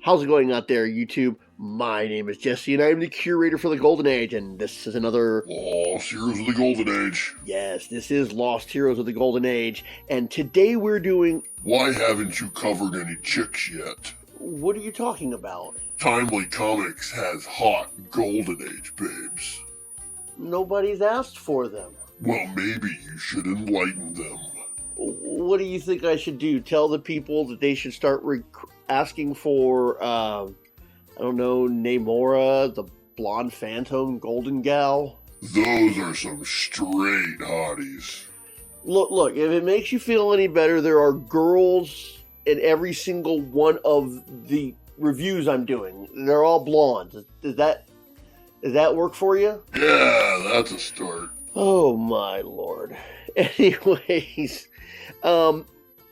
How's it going out there, YouTube? My name is Jesse, and I am the curator for the Golden Age, and this is another... Lost Heroes of the Golden Age. Yes, this is Lost Heroes of the Golden Age, and today we're doing... Why haven't you covered any chicks yet? What are you talking about? Timely Comics has hot Golden Age babes. Nobody's asked for them. Well, maybe you should enlighten them. What do you think I should do? Tell the people that they should start asking for, I don't know, Namora, the blonde phantom, golden gal? Those are some straight hotties. Look, if it makes you feel any better, there are girls in every single one of the reviews I'm doing. They're all blondes. Does that work for you? Yeah, that's a start. Oh my lord. Anyways,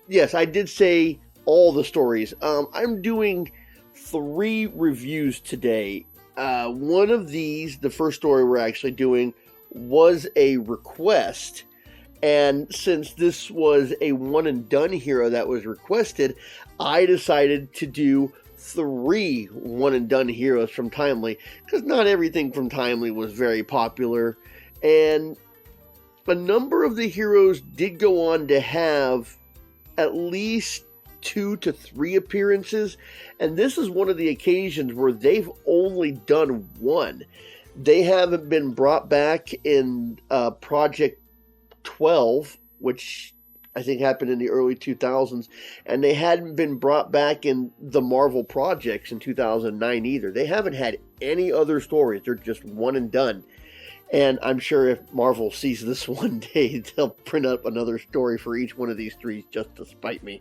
yes, I did say all the stories. I'm doing 3 reviews today. One of these, the first story we're actually doing, was a request. And since this was a one and done hero that was requested, I decided to do 3 one and done heroes from Timely, because not everything from Timely was very popular. And a number of the heroes did go on to have at least 2 to 3 appearances, and this is one of the occasions where they've only done 1. They haven't been brought back in Project 12, which I think happened in the early 2000s, and they hadn't been brought back in the Marvel projects in 2009 either. They haven't had any other stories. They're just one and done. And I'm sure if Marvel sees this one day, they'll print up another story for each one of these 3 just to spite me.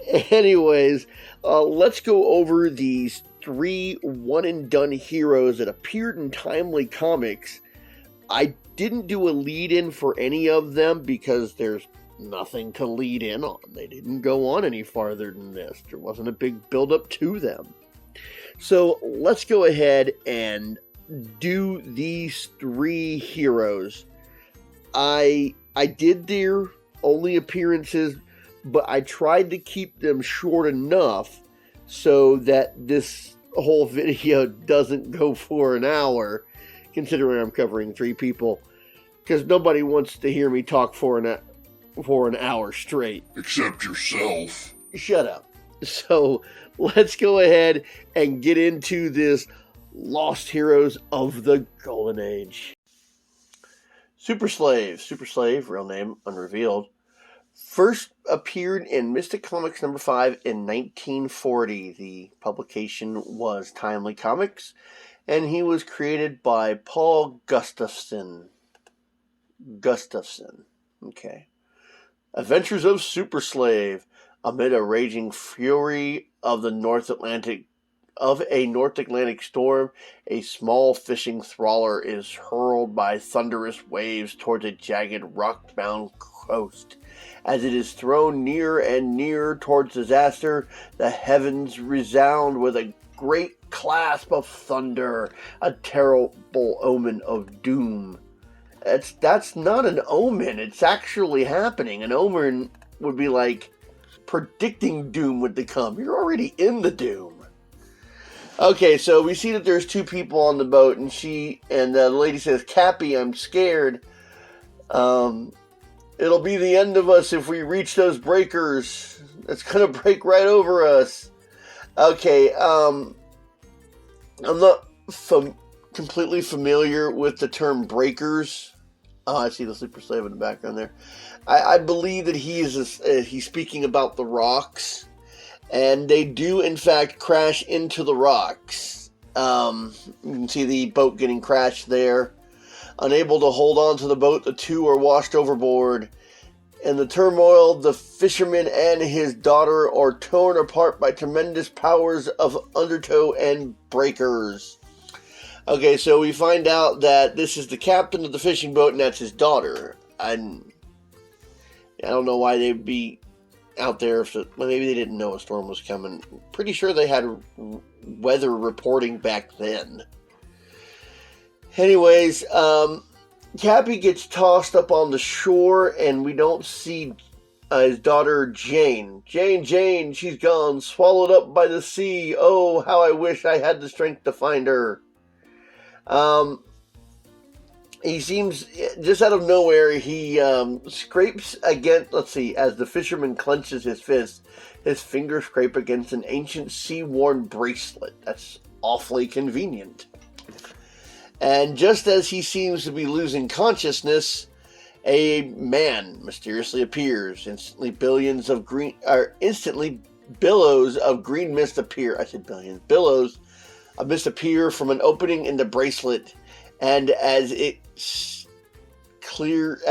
Anyways, let's go over these 3 one-and-done heroes that appeared in Timely Comics. I didn't do a lead-in for any of them because there's nothing to lead in on. They didn't go on any farther than this. There wasn't a big build-up to them. So let's go ahead and do these 3 heroes. I did their only appearances, but I tried to keep them short enough so that this whole video doesn't go for an hour, considering I'm covering 3 people, because nobody wants to hear me talk for an hour straight. Except yourself. Shut up. So let's go ahead and get into this Lost Heroes of the Golden Age. Super Slave, real name unrevealed, first appeared in Mystic Comics number 5 in 1940. The publication was Timely Comics, and he was created by Paul Gustafson. Okay. Adventures of Super Slave. Amid a raging fury of a North Atlantic storm, a small fishing trawler is hurled by thunderous waves towards a jagged rock-bound coast. As it is thrown nearer and nearer towards disaster, the heavens resound with a great clasp of thunder, a terrible omen of doom. That's not an omen, it's actually happening. An omen would be like predicting doom would come. You're already in the doom. Okay, so we see that there's 2 people on the boat, and the lady says, "Cappy, I'm scared. It'll be the end of us if we reach those breakers. It's gonna break right over us." Okay, I'm not completely familiar with the term breakers. Oh, I see the Super Slave in the background there. I believe that he's speaking about the rocks. And they do, in fact, crash into the rocks. You can see the boat getting crashed there. Unable to hold on to the boat, the 2 are washed overboard. In the turmoil, the fisherman and his daughter are torn apart by tremendous powers of undertow and breakers. Okay, so we find out that this is the captain of the fishing boat, and that's his daughter. I don't know why they'd be out there. Maybe they didn't know a storm was coming. Pretty sure they had weather reporting back then. Anyways, Cappy gets tossed up on the shore, and we don't see his daughter Jane. Jane, she's gone, swallowed up by the sea. Oh, how I wish I had the strength to find her. He seems, just out of nowhere, he scrapes against, let's see, as the fisherman clenches his fist, his fingers scrape against an ancient sea-worn bracelet. That's awfully convenient. And just as he seems to be losing consciousness, a man mysteriously appears. Instantly billows of green mist appear. I said billions. Billows of mist appear from an opening in the bracelet, and as it clears,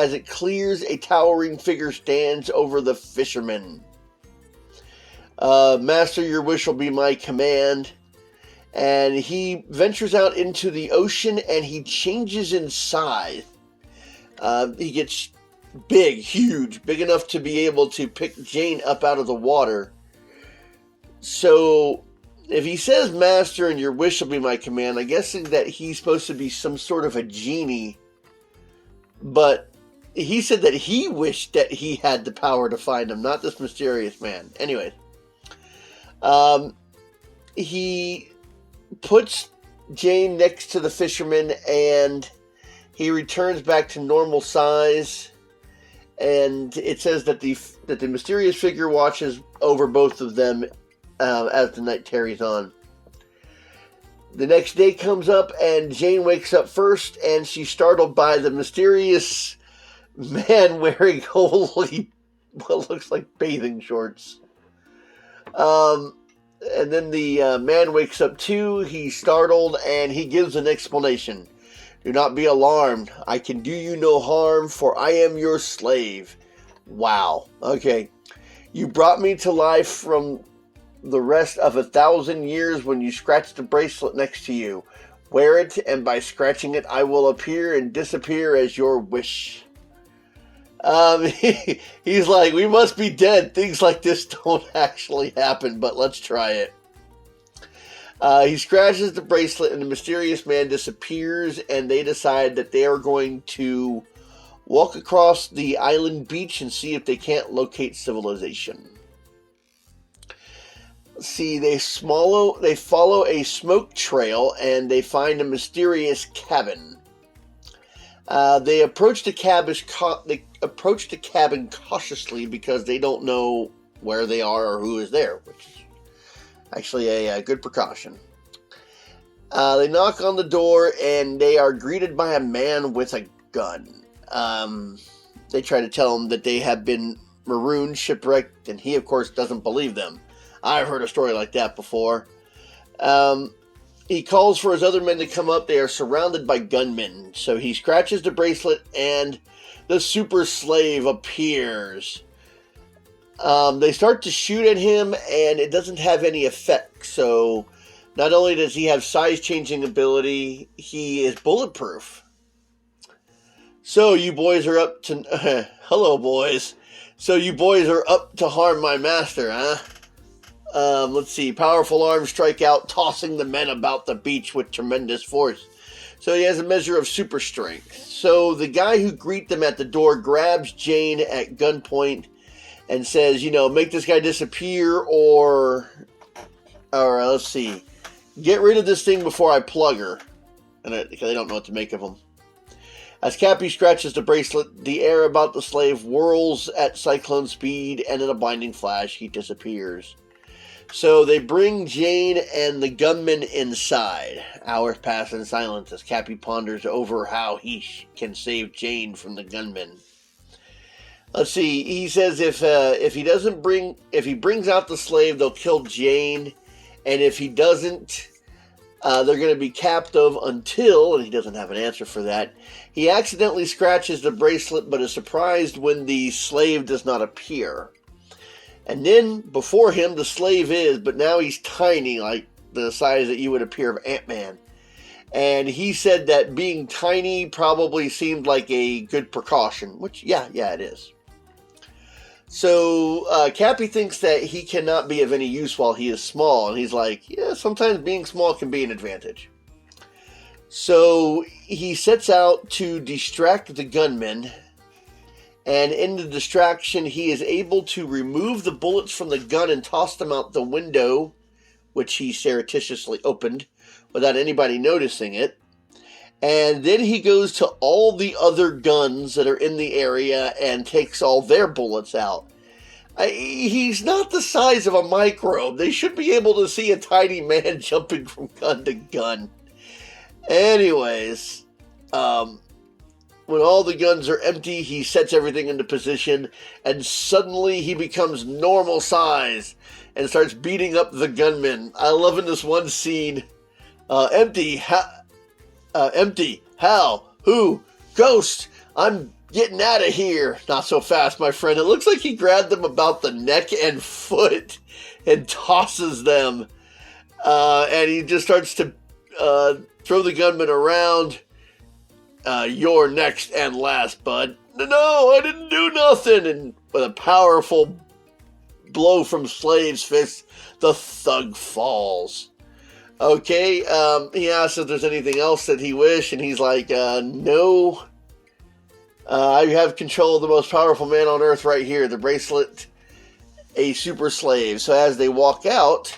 a towering figure stands over the fisherman. Master, your wish will be my command. And he ventures out into the ocean, and he changes in size. He gets big, huge, big enough to be able to pick Jane up out of the water. So, if he says, Master, and your wish will be my command, I'm guessing that he's supposed to be some sort of a genie. But he said that he wished that he had the power to find him, not this mysterious man. Anyway, he puts Jane next to the fisherman, and he returns back to normal size. And it says that the mysterious figure watches over both of them as the night tarries on. The next day comes up, and Jane wakes up first, and she's startled by the mysterious man wearing what looks like bathing shorts. And then the man wakes up too. He's startled, and he gives an explanation. Do not be alarmed. I can do you no harm, for I am your slave. Wow. Okay. You brought me to life from the rest of 1,000 years when you scratched the bracelet next to you. Wear it, and by scratching it, I will appear and disappear as your wish. He's like, we must be dead. Things like this don't actually happen, but let's try it. He scratches the bracelet, and the mysterious man disappears, and they decide that they are going to walk across the island beach and see if they can't locate civilization. Let's see, they follow a smoke trail, and they find a mysterious cabin. They approach the cabin cautiously because they don't know where they are or who is there, which is actually a good precaution. They knock on the door, and they are greeted by a man with a gun. They try to tell him that they have been marooned, shipwrecked, and he, of course, doesn't believe them. I've heard a story like that before. He calls for his other men to come up. They are surrounded by gunmen. So he scratches the bracelet, and the super slave appears. They start to shoot at him, and it doesn't have any effect. So not only does he have size-changing ability, he is bulletproof. So you boys are up to... Hello, boys. So you boys are up to harm my master, huh? Let's see. Powerful arms strike out, tossing the men about the beach with tremendous force. So he has a measure of super strength. So the guy who greets them at the door grabs Jane at gunpoint and says, make this guy disappear, or let's see, get rid of this thing before I plug her. Because they don't know what to make of him. As Cappy scratches the bracelet, the air about the slave whirls at cyclone speed, and in a blinding flash, he disappears. So they bring Jane and the gunman inside. Hours pass in silence as Cappy ponders over how he can save Jane from the gunman. Let's see. He says if he brings out the slave, they'll kill Jane, and if he doesn't, they're going to be captive until, and he doesn't have an answer for that. He accidentally scratches the bracelet, but is surprised when the slave does not appear. And then, before him, the slave is, but now he's tiny, like the size that you would appear of Ant-Man. And he said that being tiny probably seemed like a good precaution, which, yeah, it is. So, Cappy thinks that he cannot be of any use while he is small, and he's like, yeah, sometimes being small can be an advantage. So, he sets out to distract the gunman, And in the distraction, he is able to remove the bullets from the gun and toss them out the window, which he surreptitiously opened without anybody noticing it. And then he goes to all the other guns that are in the area and takes all their bullets out. He's not the size of a microbe. They should be able to see a tiny man jumping from gun to gun. Anyways, when all the guns are empty, he sets everything into position, and suddenly he becomes normal size and starts beating up the gunmen. I love in this one scene, empty, Hal, who, Ghost, I'm getting out of here. Not so fast, my friend. It looks like he grabbed them about the neck and foot and tosses them. And he just starts to throw the gunman around. You're next and last, bud. No, I didn't do nothing. And with a powerful blow from Slade's fist, the thug falls. Okay, he asks if there's anything else that he wished, and he's like, no. I have control of the most powerful man on Earth right here, the bracelet, a super slave. So as they walk out,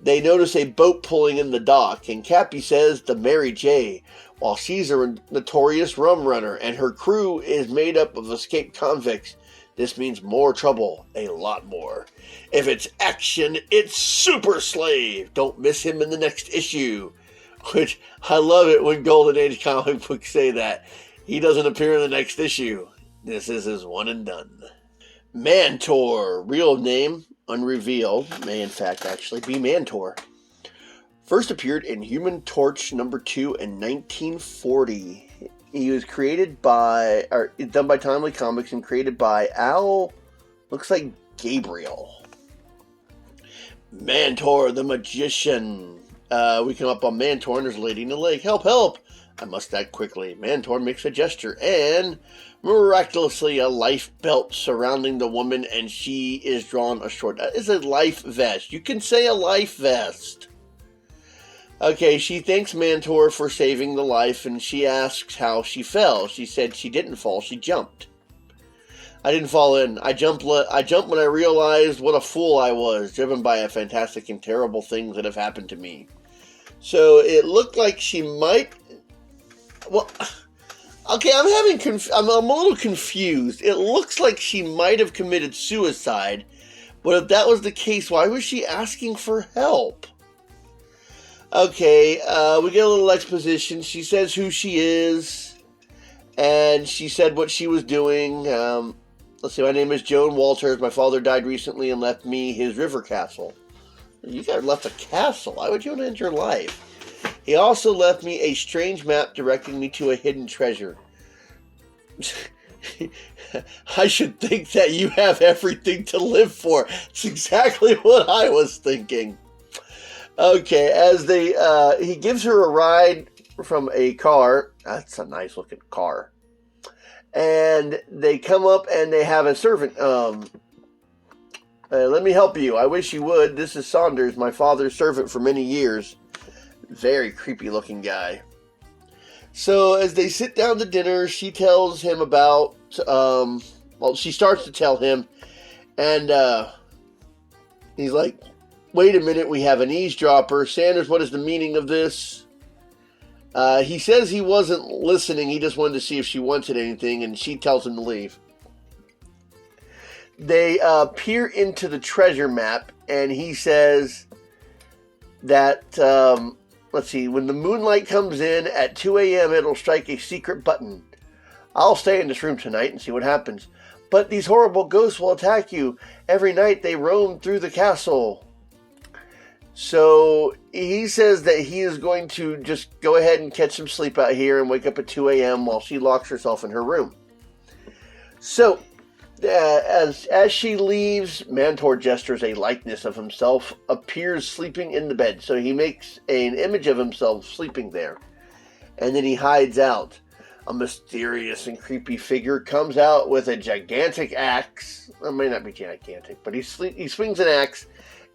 they notice a boat pulling in the dock, and Cappy says the Mary J., while she's a notorious rum runner, and her crew is made up of escaped convicts. This means more trouble, a lot more. If it's action, it's Super Slave. Don't miss him in the next issue. Which, I love it when Golden Age comic books say that. He doesn't appear in the next issue. This is his one and done. Mantor, real name unrevealed, may in fact actually be Mantor. First appeared in Human Torch number 2 in 1940. He was done by Timely Comics and created by Al, looks like Gabriel. Mantor the Magician. We come up on Mantor and there's a lady in the lake. Help, help! I must act quickly. Mantor makes a gesture and miraculously a life belt surrounding the woman, and she is drawn ashore. That is a life vest. You can say a life vest. Okay, she thanks Mantor for saving the life, and she asks how she fell. She said she didn't fall, she jumped. I didn't fall in. I jumped when I realized what a fool I was, driven by a fantastic and terrible things that have happened to me. So it looked like she might... Well, okay, I'm a little confused. It looks like she might have committed suicide, but if that was the case, why was she asking for help? Okay, we get a little exposition. She says who she is, and she said what she was doing. Let's see, my name is Joan Walters. My father died recently and left me his river castle. You guys left a castle. Why would you want to end your life? He also left me a strange map directing me to a hidden treasure. I should think that you have everything to live for. It's exactly what I was thinking. Okay, as he gives her a ride from a car. That's a nice looking car. And they come up and they have a servant. Let me help you. I wish you would. This is Saunders, my father's servant for many years. Very creepy looking guy. So as they sit down to dinner, she tells him about, she starts to tell him, and he's like, wait a minute, we have an eavesdropper. Sanders, what is the meaning of this? He says he wasn't listening, he just wanted to see if she wanted anything, and she tells him to leave. They peer into the treasure map, and he says that, let's see, when the moonlight comes in at 2 a.m., it'll strike a secret button. I'll stay in this room tonight and see what happens. But these horrible ghosts will attack you. Every night they roam through the castle. So he says that he is going to just go ahead and catch some sleep out here and wake up at 2 a.m. while she locks herself in her room. So as she leaves, Mantor gestures a likeness of himself, appears sleeping in the bed. So he makes an image of himself sleeping there. And then he hides out. A mysterious and creepy figure comes out with a gigantic axe. It may not be gigantic, but he swings an axe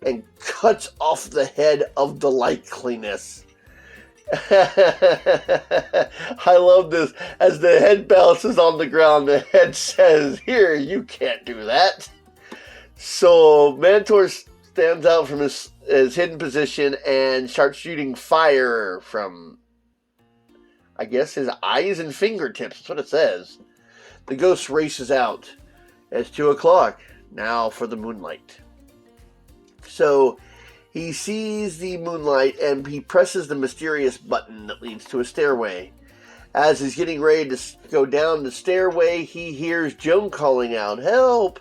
and cuts off the head of the likeliness. I love this. As the head bounces on the ground, the head says, "Here, you can't do that." So Mantor stands out from his hidden position and starts shooting fire from, I guess, his eyes and fingertips. That's what it says. The ghost races out. It's 2 o'clock. Now for the moonlight. So he sees the moonlight and he presses the mysterious button that leads to a stairway. As he's getting ready to go down the stairway, he hears Joan calling out, "Help!"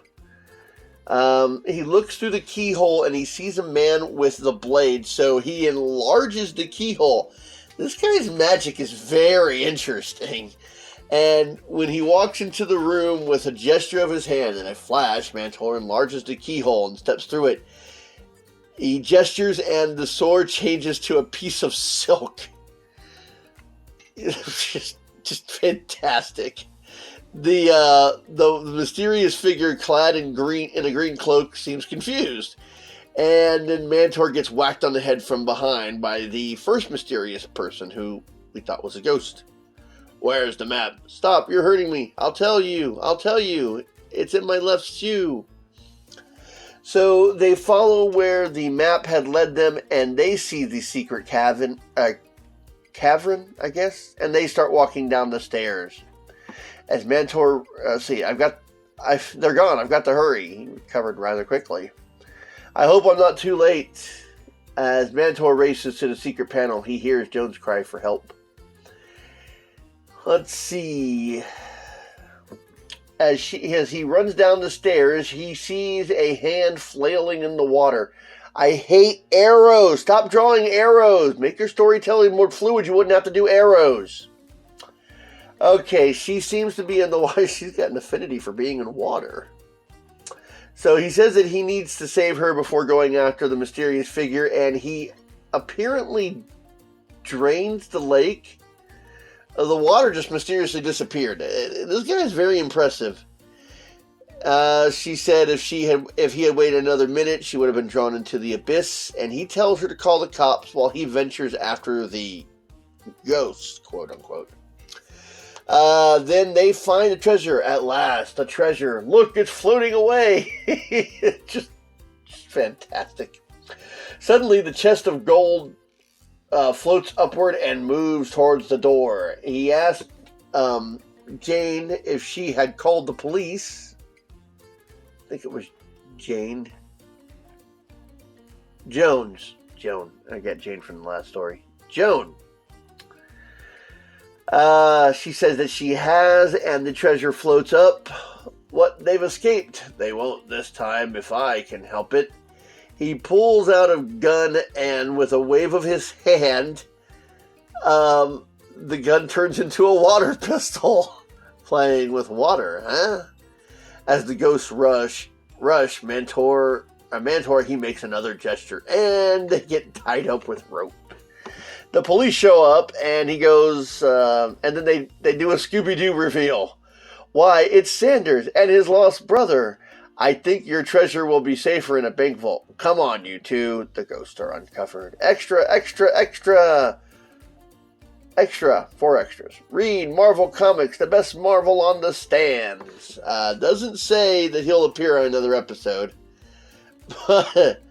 He looks through the keyhole and he sees a man with the blade, so he enlarges the keyhole. This guy's magic is very interesting. And when he walks into the room with a gesture of his hand and a flash, Mantor enlarges the keyhole and steps through it. He gestures and the sword changes to a piece of silk. It's just fantastic. The mysterious figure clad in a green cloak seems confused. And then Mantor gets whacked on the head from behind by the first mysterious person who we thought was a ghost. "Where's the map?" "Stop, you're hurting me. I'll tell you. It's in my left shoe." So they follow where the map had led them, and they see the secret cavern, I guess, and they start walking down the stairs. As Mantor, they're gone. I've got to hurry. He recovered rather quickly. "I hope I'm not too late." As Mantor races to the secret panel, he hears Joan's cry for help. Let's see. As he runs down the stairs, he sees a hand flailing in the water. "I hate arrows. Stop drawing arrows. Make your storytelling more fluid. You wouldn't have to do arrows." Okay, she seems to be in the water. She's got an affinity for being in water. So he says that he needs to save her before going after the mysterious figure, and he apparently drains the lake. The water just mysteriously disappeared. This guy is very impressive. She said if he had waited another minute, she would have been drawn into the abyss, and he tells her to call the cops while he ventures after the ghosts, quote unquote. Then they find the treasure at last. The treasure. Look, it's floating away. just fantastic. Suddenly, the chest of gold floats upward and moves towards the door. He asks Jane if she had called the police. I think it was Jane. Joan. I got Jane from the last story. Joan. She says that she has, and the treasure floats up. What? They've escaped. They won't this time if I can help it. He pulls out a gun, and with a wave of his hand, the gun turns into a water pistol. Playing with water, huh? As the ghosts rush, Mantor, he makes another gesture, and they get tied up with rope. The police show up, and he goes, and then they do a Scooby-Doo reveal. Why, it's Sanders and his lost brother. I think your treasure will be safer in a bank vault. Come on, you two. The ghosts are uncovered. Extra. 4 extras. Read Marvel Comics, the best Marvel on the stands. Doesn't say that he'll appear on another episode. But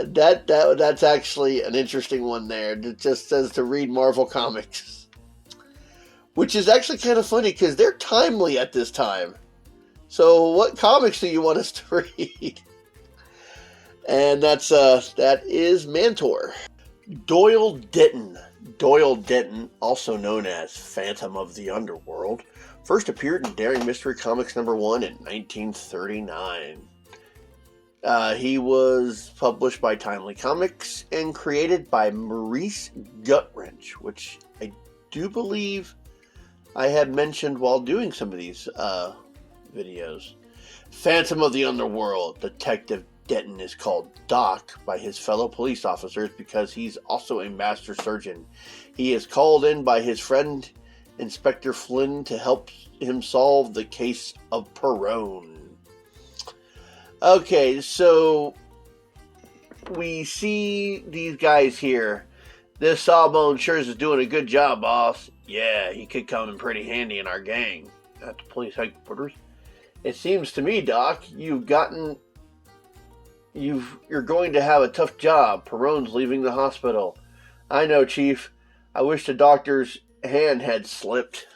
that's actually an interesting one there. It just says to read Marvel Comics. Which is actually kind of funny because they're timely at this time. So what comics do you want us to read? And that is Mantor. Doyle Denton, also known as Phantom of the Underworld, first appeared in Daring Mystery Comics #1 in 1939. He was published by Timely Comics and created by Maurice Gutwrench, which I do believe I had mentioned while doing some of these videos. Phantom of the Underworld. Detective Denton is called Doc by his fellow police officers because he's also a master surgeon. He is called in by his friend Inspector Flynn to help him solve the case of Perone. Okay, so we see these guys here. This Sawbone sure is doing a good job, boss. Yeah, he could come in pretty handy in our gang. At the police headquarters. It seems to me, Doc, you're going to have a tough job. Perone's leaving the hospital. I know, Chief. I wish the doctor's hand had slipped.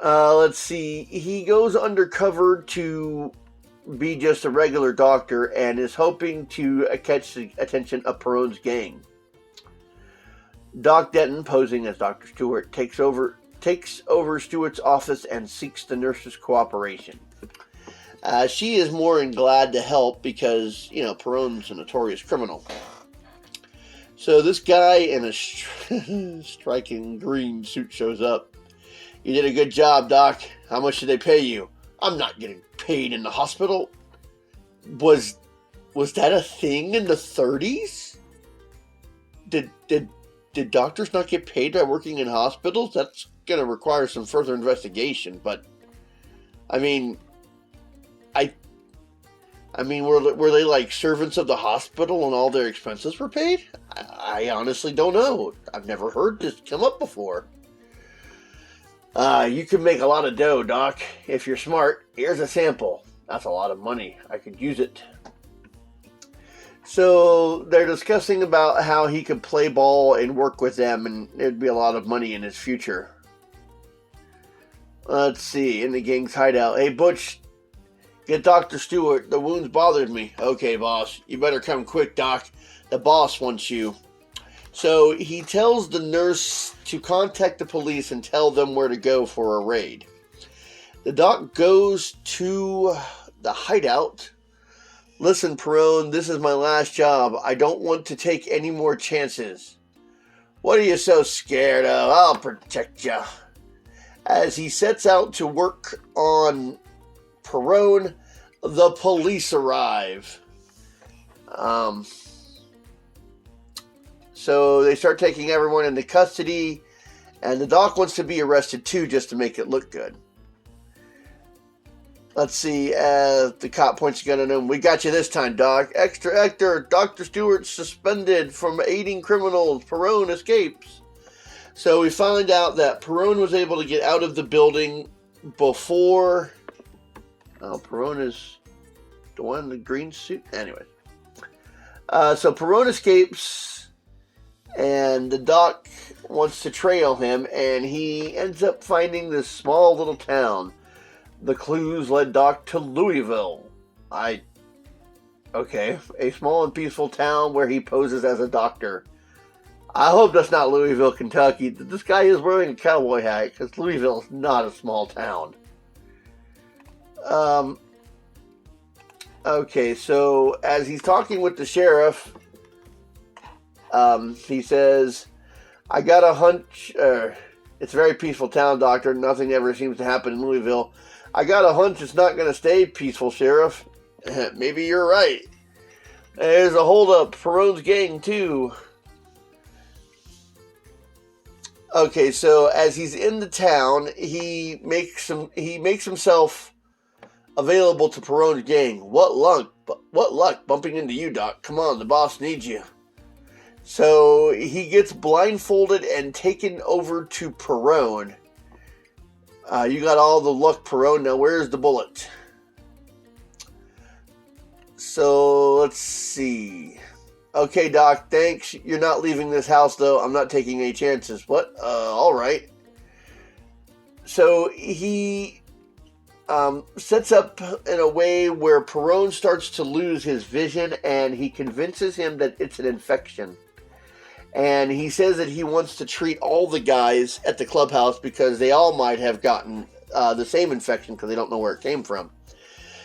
Let's see. He goes undercover to be just a regular doctor and is hoping to catch the attention of Perone's gang. Doc Denton, posing as Dr. Stewart, takes over Stewart's office and seeks the nurse's cooperation. She is more than glad to help because, Perone's a notorious criminal. So this guy in a striking green suit shows up. You did a good job, Doc. How much did they pay you? I'm not getting paid in the hospital. Was that a thing in the 30s? Did doctors not get paid by working in hospitals? That's going to require some further investigation, but I mean, were they like servants of the hospital and all their expenses were paid? I honestly don't know. I've never heard this come up before. You can make a lot of dough, Doc, if you're smart. Here's a sample. That's a lot of money. I could use it. So they're discussing about how he could play ball and work with them, and it'd be a lot of money in his future. Let's see, in the gang's hideout. Hey, Butch, get Dr. Stewart. The wounds bothered me. Okay, boss. You better come quick, Doc. The boss wants you. So he tells the nurse to contact the police and tell them where to go for a raid. The doc goes to the hideout. Listen, Perone, this is my last job. I don't want to take any more chances. What are you so scared of? I'll protect you. As he sets out to work on Perone, the police arrive. So they start taking everyone into custody, and the doc wants to be arrested too, just to make it look good. Let's see, the cop points a gun at him. We got you this time, Doc. Extra Hector, Dr. Stewart suspended from aiding criminals. Perone escapes. So we find out that Perone was able to get out of the building before... Oh, Perone is the one in the green suit? Anyway. So Perone escapes, and the doc wants to trail him, and he ends up finding this small little town. The clues led Doc to Louisville. Okay, a small and peaceful town where he poses as a doctor. I hope that's not Louisville, Kentucky. This guy is wearing a cowboy hat, because Louisville is not a small town. Okay, so as he's talking with the sheriff, he says, I got a hunch, it's a very peaceful town, Doctor. Nothing ever seems to happen in Louisville. I got a hunch it's not going to stay peaceful, Sheriff. Maybe you're right. There's a holdup. Perone's gang, too. Okay, so as he's in the town, he makes himself available to Perone's gang. What luck bumping into you, Doc. Come on, the boss needs you. So he gets blindfolded and taken over to Perone. You got all the luck, Perone. Now where's the bullet? So let's see. Okay, Doc, thanks. You're not leaving this house, though. I'm not taking any chances. What? All right. So he sets up in a way where Perone starts to lose his vision, and he convinces him that it's an infection. And he says that he wants to treat all the guys at the clubhouse because they all might have gotten the same infection because they don't know where it came from.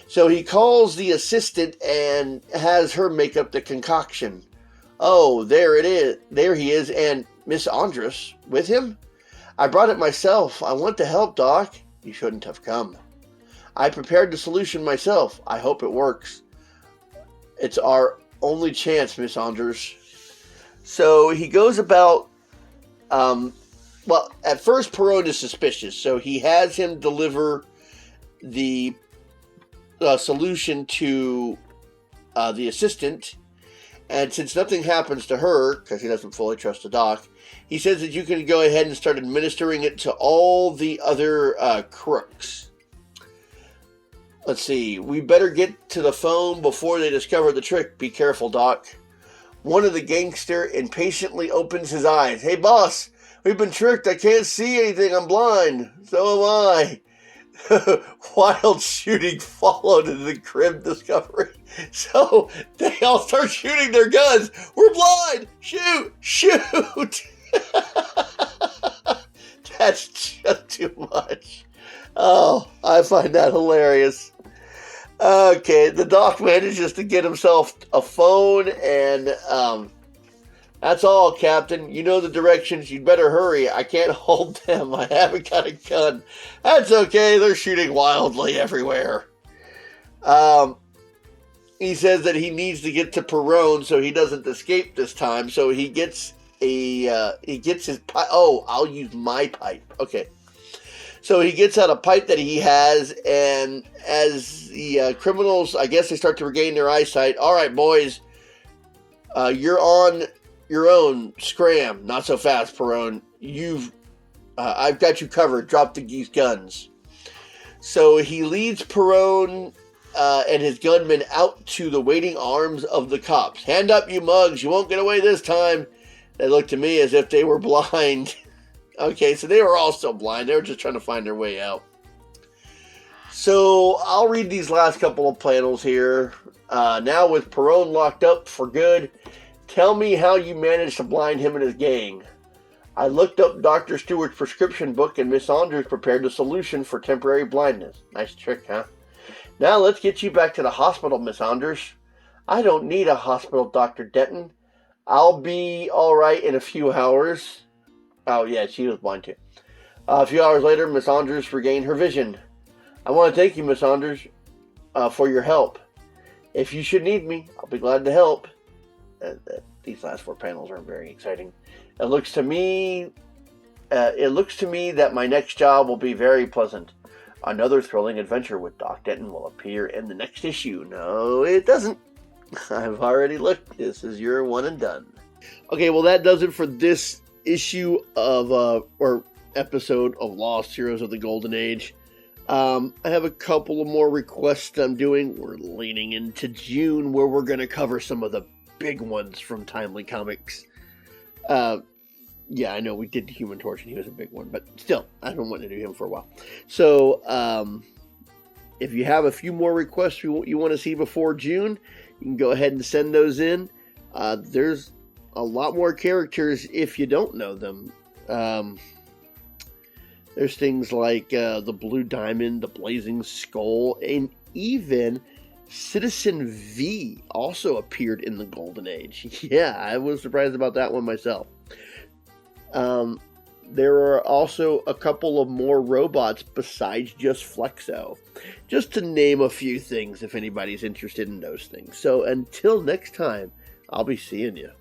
So he calls the assistant and has her make up the concoction. Oh, there it is. There he is. And Miss Andress with him? I brought it myself. I want to help, Doc. You shouldn't have come. I prepared the solution myself. I hope it works. It's our only chance, Miss Andress. So he goes about, well, at first Perone is suspicious, so he has him deliver the solution to the assistant, And since nothing happens to her, because he doesn't fully trust the doc, he says that you can go ahead and start administering it to all the other crooks. Let's see. We better get to the phone before they discover the trick. Be careful, Doc. One of the gangster impatiently opens his eyes. Hey, boss, we've been tricked. I can't see anything. I'm blind. So am I. Wild shooting followed in the crib discovery. So they all start shooting their guns. We're blind. Shoot. Shoot. That's just too much. Oh, I find that hilarious. Okay, the doc manages to get himself a phone, and that's all, Captain. You know the directions. You'd better hurry. I can't hold them. I haven't got a gun. That's okay. They're shooting wildly everywhere. He says that he needs to get to Perone so he doesn't escape this time. So he gets his pipe. Oh, I'll use my pipe. Okay. So he gets out a pipe that he has, and as the criminals, I guess they start to regain their eyesight. All right, boys, you're on your own. Scram. Not so fast, Perone. I've got you covered. Drop these guns. So he leads Perone and his gunmen out to the waiting arms of the cops. Hand up, you mugs. You won't get away this time. They looked to me as if they were blind. Okay, so they were all still blind. They were just trying to find their way out. So I'll read these last couple of panels here. Now with Perone locked up for good, tell me how you managed to blind him and his gang. I looked up Dr. Stewart's prescription book, and Miss Saunders prepared the solution for temporary blindness. Nice trick, huh? Now let's get you back to the hospital, Miss Saunders. I don't need a hospital, Dr. Denton. I'll be all right in a few hours. Oh, yeah, she was blind too. A few hours later, Miss Saunders regained her vision. I want to thank you, Miss Saunders, for your help. If you should need me, I'll be glad to help. These last 4 panels are very exciting. It looks to me that my next job will be very pleasant. Another thrilling adventure with Doc Denton will appear in the next issue. No, it doesn't. I've already looked. This is your one and done. Okay, well, that does it for this issue of or episode of Lost Heroes of the Golden Age. I have a couple of more requests I'm doing. We're leaning into June, where we're going to cover some of the big ones from Timely Comics. Yeah, I know we did Human Torch and he was a big one, but still, I've been wanting to do him for a while. So if you have a few more requests you want to see before June, you can go ahead and send those in. There's a lot more characters if you don't know them. There's things like the Blue Diamond, the Blazing Skull, and even Citizen V also appeared in the Golden Age. Yeah, I was surprised about that one myself. There are also a couple of more robots besides just Flexo. Just to name a few things if anybody's interested in those things. So until next time, I'll be seeing you.